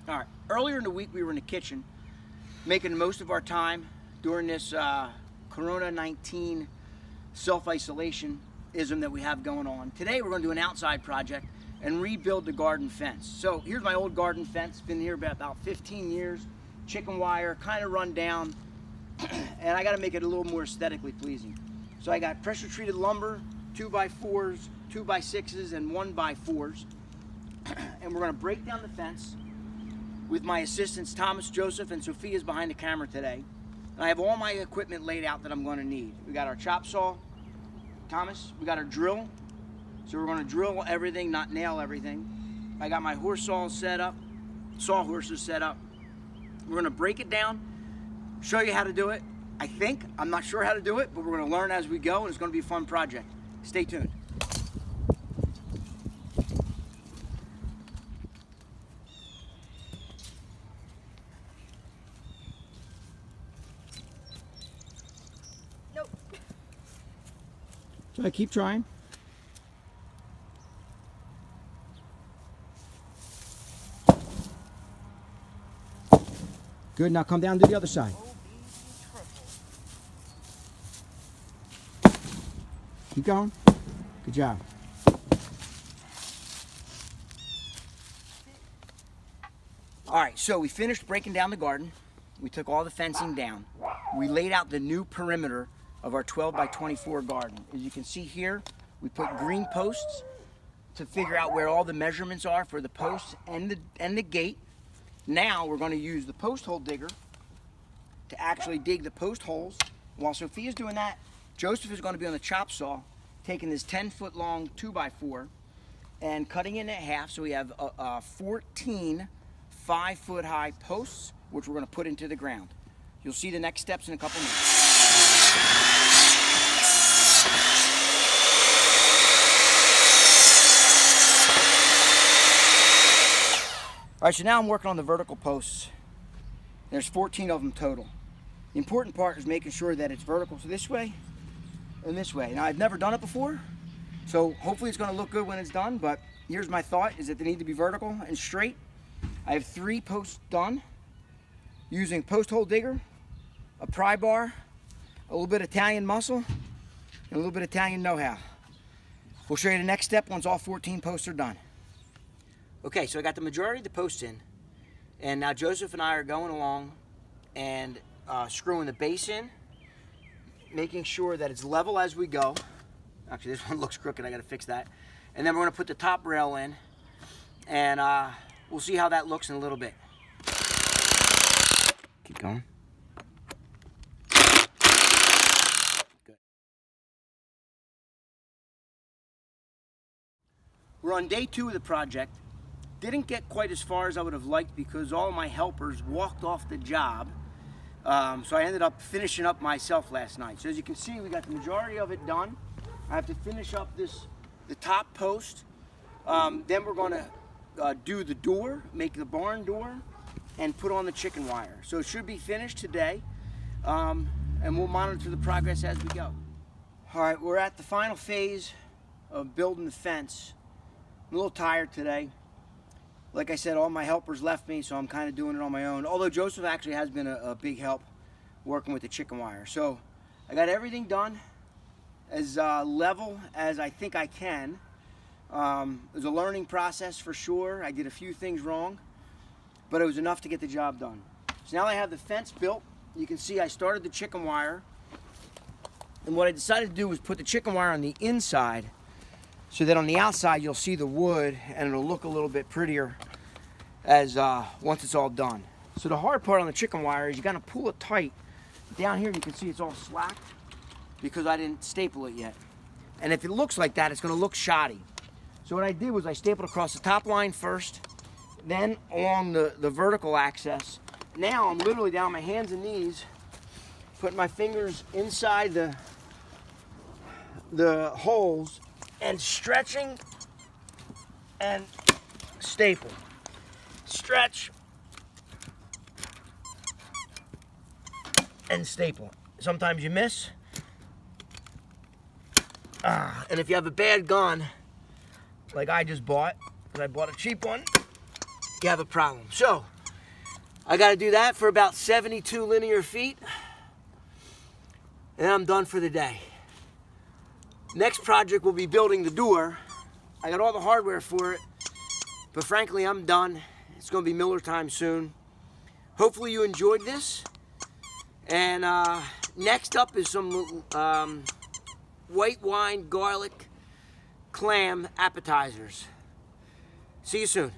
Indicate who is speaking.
Speaker 1: All right, earlier in the week we were in the kitchen making the most of our time during this Corona-19 self-isolation-ism that we have going on. Today we're going to do an outside project and rebuild the garden fence. So here's my old garden fence, been here about 15 years, chicken wire, kind of run down, and I got to make it a little more aesthetically pleasing. So I got pressure treated lumber, 2x4s, 2x6s, and 1x4s, and we're going to break down the fence with my assistants Thomas, Joseph, and Sophia's behind the camera today. And I have all my equipment laid out that I'm going to need. We got our chop saw, Thomas, we got our drill. So we're going to drill everything, not nail everything. I got my horse saw set up, sawhorses set up. We're going to break it down, show you how to do it. I'm not sure how to do it, but we're going to learn as we go, and it's going to be a fun project. Stay tuned. So I keep trying. Good, now come down to the other side. Keep going. Good job. All right, so we finished breaking down the garden. We took all the fencing down. We laid out the new perimeter of our 12x24 garden. As you can see here, we put green posts to figure out where all the measurements are for the posts and the gate. Now we're going to use the post hole digger to actually dig the post holes. While Sophia's doing that, Joseph is going to be on the chop saw, taking this 10-foot long 2x4 and cutting it in half, so we have 14 5-foot high posts, which we're going to put into the ground. You'll see the next steps in a couple minutes. All right, so now I'm working on the vertical posts. There's 14 of them total. The important part is making sure that it's vertical, so this way and this way. Now, I've never done it before, so hopefully it's going to look good when it's done, but here's my thought, is that they need to be vertical and straight. I have 3 posts done using post hole digger, a pry bar, a little bit of Italian muscle, and a little bit of Italian know-how. We'll show you the next step once all 14 posts are done. Okay, so I got the majority of the posts in, and now Joseph and I are going along and screwing the base in, making sure that it's level as we go. Actually, this one looks crooked, I gotta fix that. And then we're gonna put the top rail in, and we'll see how that looks in a little bit. Keep going. Good. We're on day 2 of the project. Didn't get quite as far as I would have liked because all my helpers walked off the job. So I ended up finishing up myself last night. So as you can see, we got the majority of it done. I have to finish up the top post. Then we're going to do the door, make the barn door, and put on the chicken wire. So it should be finished today, and we'll monitor the progress as we go. All right, we're at the final phase of building the fence. I'm a little tired today. Like I said, all my helpers left me, so I'm kind of doing it on my own. Although Joseph actually has been a big help working with the chicken wire. So I got everything done as level as I think I can. It was a learning process for sure. I did a few things wrong, but it was enough to get the job done. So now I have the fence built. You can see I started the chicken wire. And what I decided to do was put the chicken wire on the inside so that on the outside you'll see the wood and it'll look a little bit prettier as once it's all done. So the hard part on the chicken wire is you gotta pull it tight. Down here you can see it's all slacked because I didn't staple it yet. And if it looks like that, it's gonna look shoddy. So what I did was I stapled across the top line first, then along the vertical axis. Now I'm literally down on my hands and knees, putting my fingers inside the holes and stretching and staple. Stretch and staple. Sometimes you miss. And if you have a bad gun, like I just bought, because I bought a cheap one, you have a problem. So, I got to do that for about 72 linear feet. And then I'm done for the day. Next project will be building the door. I got all the hardware for it, but frankly, I'm done. It's going to be Miller time soon. Hopefully you enjoyed this. And next up is some white wine garlic clam appetizers. See you soon.